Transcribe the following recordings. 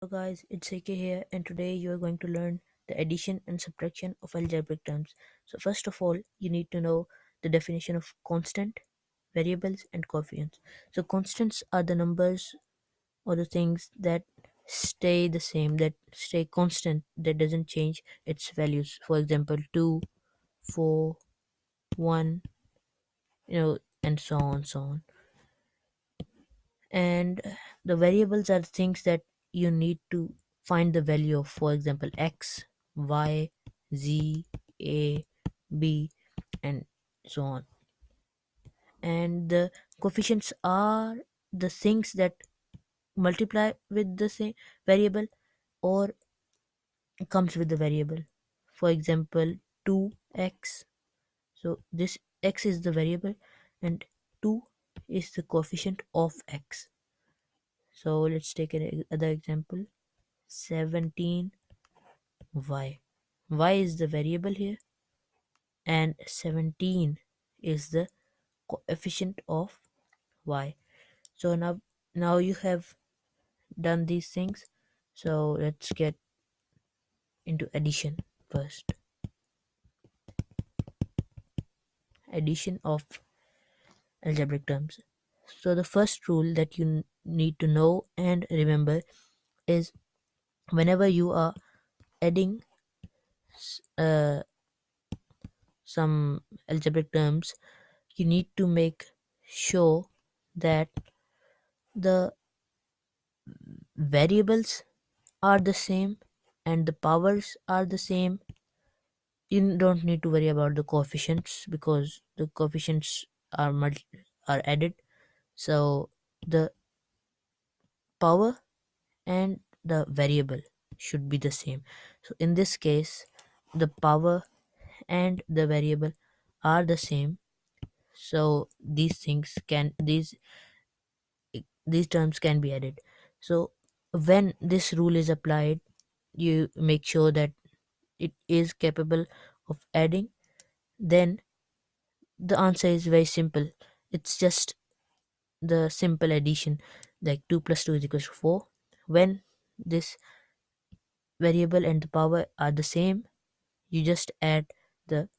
Hello guys, it's AK here, and today you are going to learn the addition and subtraction of algebraic terms. So first of all, you need to know the definition of constant, variables and coefficients. So constants are the numbers or the things that stay the same, that stay constant, that doesn't change its values. For example, 2, 4, 1, and so on, so on. And the variables are things that you need to find the value of, for example, x, y, z, a, b, and so on. And the coefficients are the things that multiply with the same variable or comes with the variable. For example, 2x, so this x is the variable and 2 is the coefficient of x. So let's take another example, 17y. Y is the variable here, and 17 is the coefficient of y. So now you have done these things. So let's get into addition first. Addition of algebraic terms. So the first rule that you need to know and remember is whenever you are adding uh, some algebraic terms, you need to make sure that the variables are the same and the powers are the same. You don't need to worry about the coefficients because the coefficients are added. So the power and the variable should be the same. So in this case, the power and the variable are the same. So these terms can be added. So when this rule is applied, you make sure that it is capable of adding, then the answer is very simple. It's just the simple addition, like 2 plus 2 is equals to 4. When this variable and the power are the same, you just add the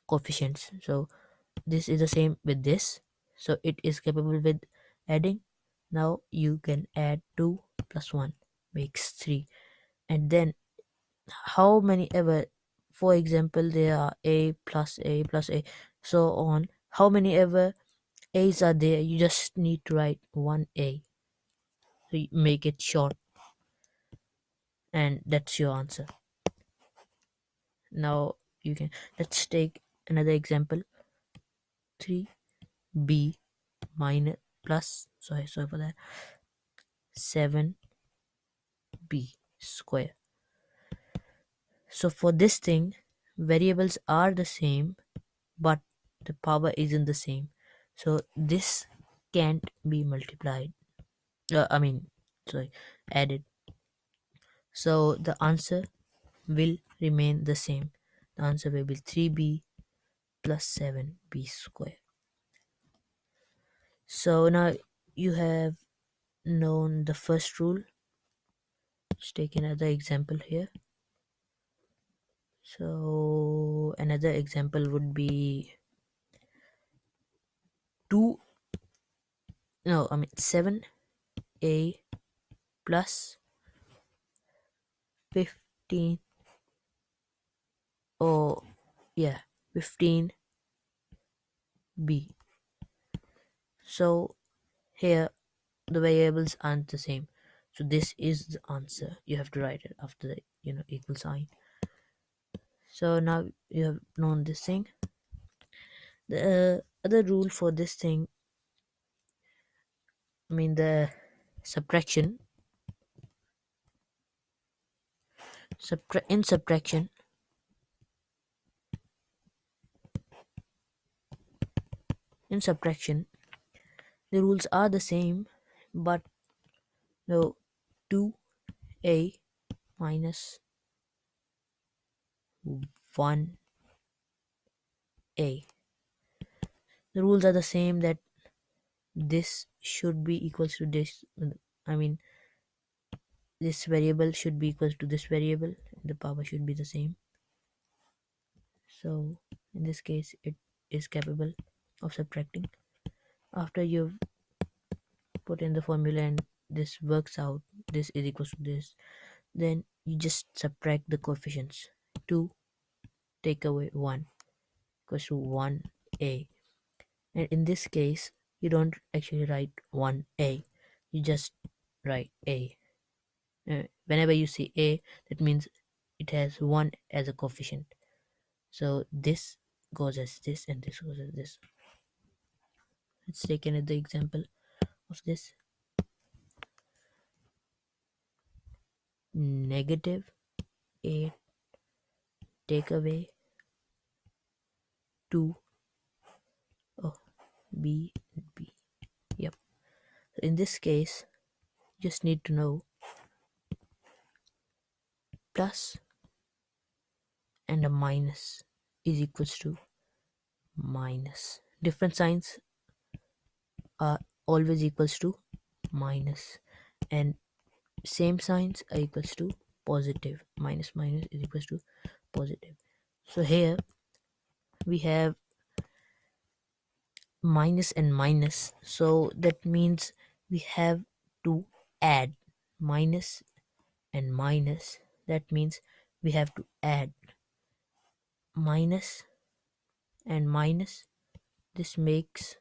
coefficients. So this is the same with this, so it is capable with adding. Now you can add 2 plus 1 makes 3, and then how many ever, for example, there are a plus a, so on, how many ever a's are there, you just need to write one a, so you make it short, and that's your answer. Now you can, let's take another example, 3b minus plus, sorry for that, 7b square. So for this thing, variables are the same but the power isn't the same, so this can't be multiplied, I mean, sorry, added. So the answer will remain the same. The answer will be 3b plus 7b square. So now you have known the first rule. Let's take another example here. So another example would be 2, no, I mean 7a plus 15, or yeah, 15b. So here the variables aren't the same, so this is the answer. You have to write it after the equal sign. So now you have known this thing. The other rule for this thing, I mean the subtraction. In subtraction, the rules are the same, but no, 2a minus 1a. The rules are the same, that this should be equals to this. I mean, this variable should be equal to this variable, the power should be the same. So in this case it is capable of subtracting. After you've put in the formula and this works out, this is equal to this, then you just subtract the coefficients. 2 take away 1 equals to 1a. And in this case you don't actually write 1a, you just write a. Whenever you see a, that means it has 1 as a coefficient. So this goes as this and this goes as this. Let's take another example of this. Negative 8 take away 2, oh, b and b. Yep. So in this case you just need to know plus and a minus is equals to minus. Different signs are always equals to minus, and same signs are equals to positive. Minus minus is equals to positive. So here we have minus and minus, so that means we have to add minus and minus. That means we have to add minus and minus. This makes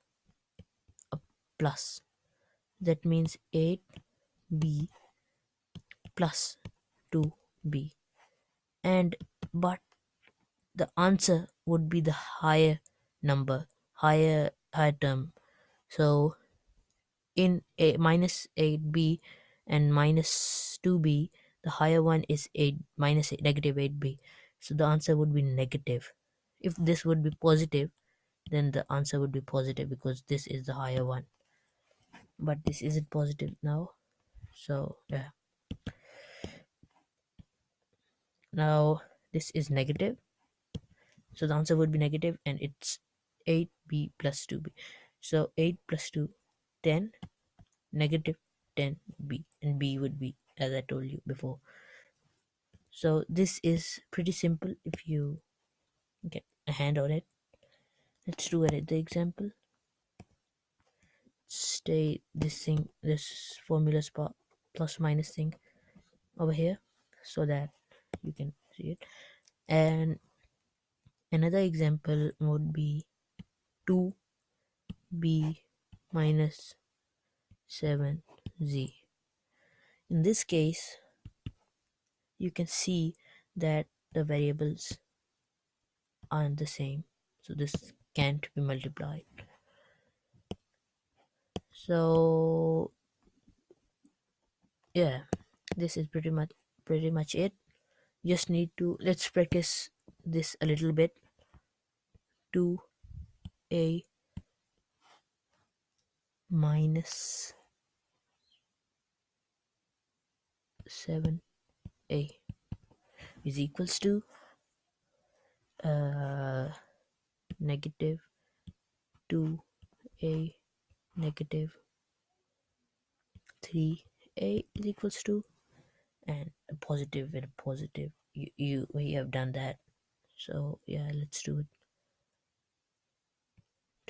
a plus. That means 8b plus 2b. And but the answer would be the higher number, higher term. So in a minus 8b and minus 2b, the higher one is 8 minus 8, negative 8b. So the answer would be negative. If this would be positive, then the answer would be positive because this is the higher one. But this isn't positive now. So yeah. Now this is negative. So the answer would be negative and it's 8b plus 2b. So 8 plus 2, 10, negative 10b, and b would be as I told you before. So this is pretty simple if you get a hand on it. Let's do another example. Stay this thing, this formula spot plus minus thing over here so that you can see it. And another example would be 2b minus 7z. In this case you can see that the variables aren't the same, so this can't be multiplied. So yeah, this is pretty much it. Just need to, let's practice this a little bit. 2a minus 7a is equals to negative 2a negative 3a is equals to, and a positive with a positive. We have done that. So yeah, let's do it.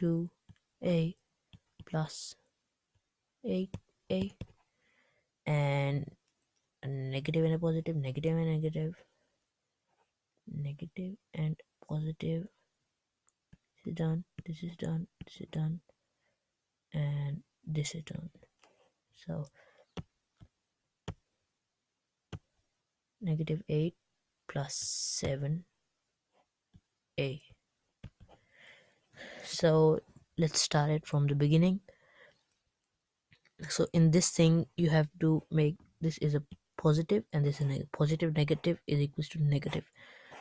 2a plus 8a, and a negative and a positive, negative and negative, negative and positive. This is done, this is done, this is done, and this is done. So negative 8 plus 7a. So let's start it from the beginning. So in this thing you have to make this is a positive and this is a negative. Positive negative is equals to negative,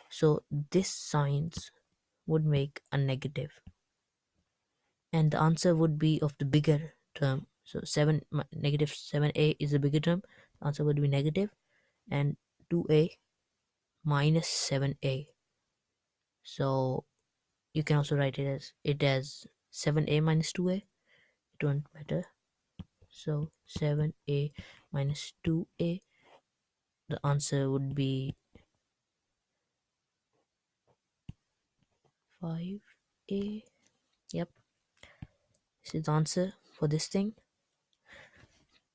so this signs would make a negative, and the answer would be of the bigger term. So negative 7a is the bigger term. The answer would be negative, and 2a minus 7a. So you can also write it as 7a minus 2a. It won't matter. So 7a minus 2a the answer would be 5a. Yep, this is the answer for this thing.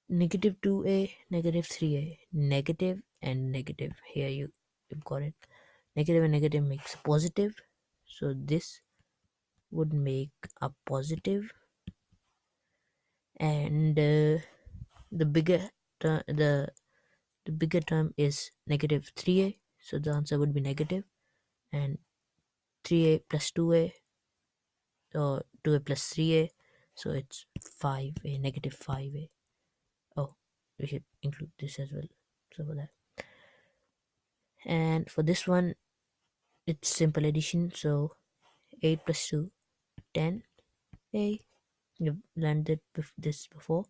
Negative 2a, negative 3a, negative and negative. Here you've got it. Negative and negative makes positive, so this would make a positive. And the bigger ter- the bigger term is negative 3a, so the answer would be negative. And 3a plus 2a, or 2a plus 3a, so it's 5a, negative 5a. Oh, we should include this as well, so for that. And for this one, it's simple addition, so 8 plus 2, 10a. You've learned this before.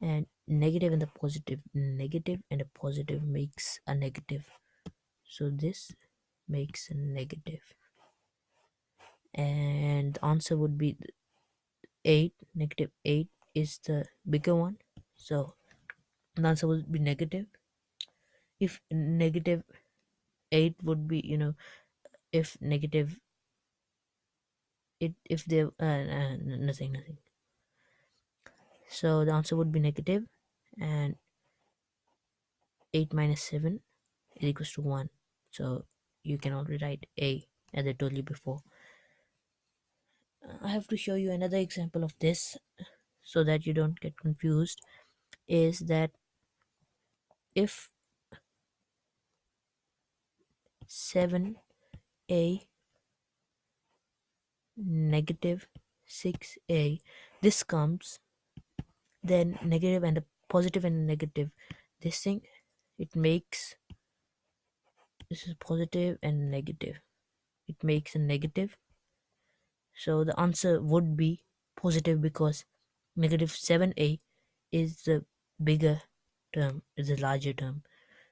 And negative and the positive, negative and a positive makes a negative, so this makes a negative. And the answer would be 8. Negative 8 is the bigger one, so the answer would be negative. If negative 8 would be, if negative it if they nothing, so the answer would be negative. And 8 minus 7 is equals to 1, so you can only write a, as I told you before. I have to show you another example of this so that you don't get confused. Is that if 7a negative 6a, this comes, then negative and a positive and a negative, this thing, it makes, this is positive and negative, it makes a negative. So the answer would be positive because negative 7a is the bigger term, is the larger term.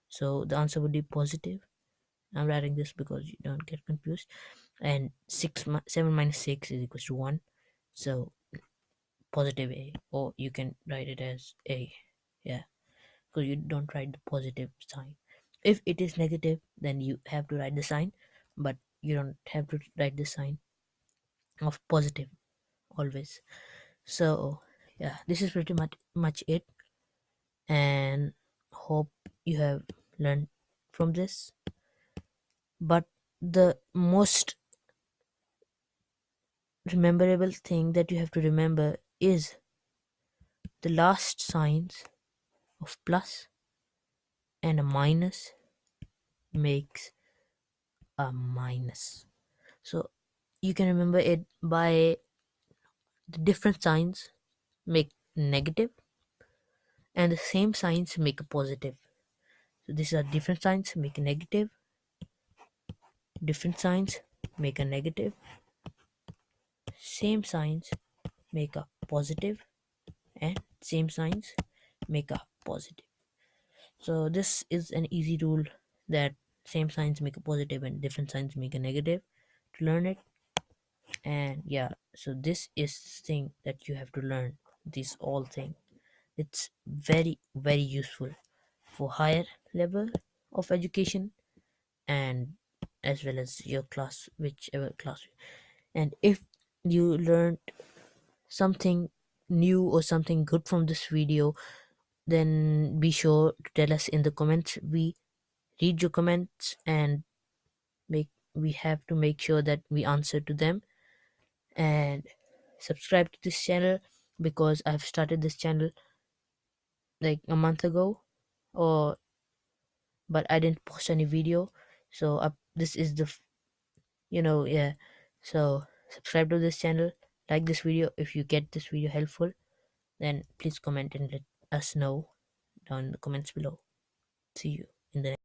So the answer would be positive. I'm writing this because you don't get confused. And 7 minus 6 is equals to 1. So positive a, or you can write it as a. Yeah, because you don't write the positive sign. If it is negative, then you have to write the sign, but you don't have to write the sign of positive always. So yeah, this is pretty much it, and hope you have learned from this. But the most rememberable thing that you have to remember is the last signs of plus and a minus makes a minus. So you can remember it by the different signs make negative and the same signs make a positive. So these are different signs make a negative, different signs make a negative, same signs make a positive, and same signs make a positive. So this is an easy rule, that same signs make a positive and different signs make a negative, to learn it. And yeah, so this is thing that you have to learn, this all thing. It's very very useful for higher level of education, and as well as your class, whichever class. And if you learned something new or something good from this video, then be sure to tell us in the comments. We read your comments, and make we have to make sure that we answer to them. And subscribe to this channel, because I've started this channel like a month ago, or but I didn't post any video. So this is the yeah. So subscribe to this channel, like this video. If you get this video helpful, then please comment and let us know down in the comments below. See you in the next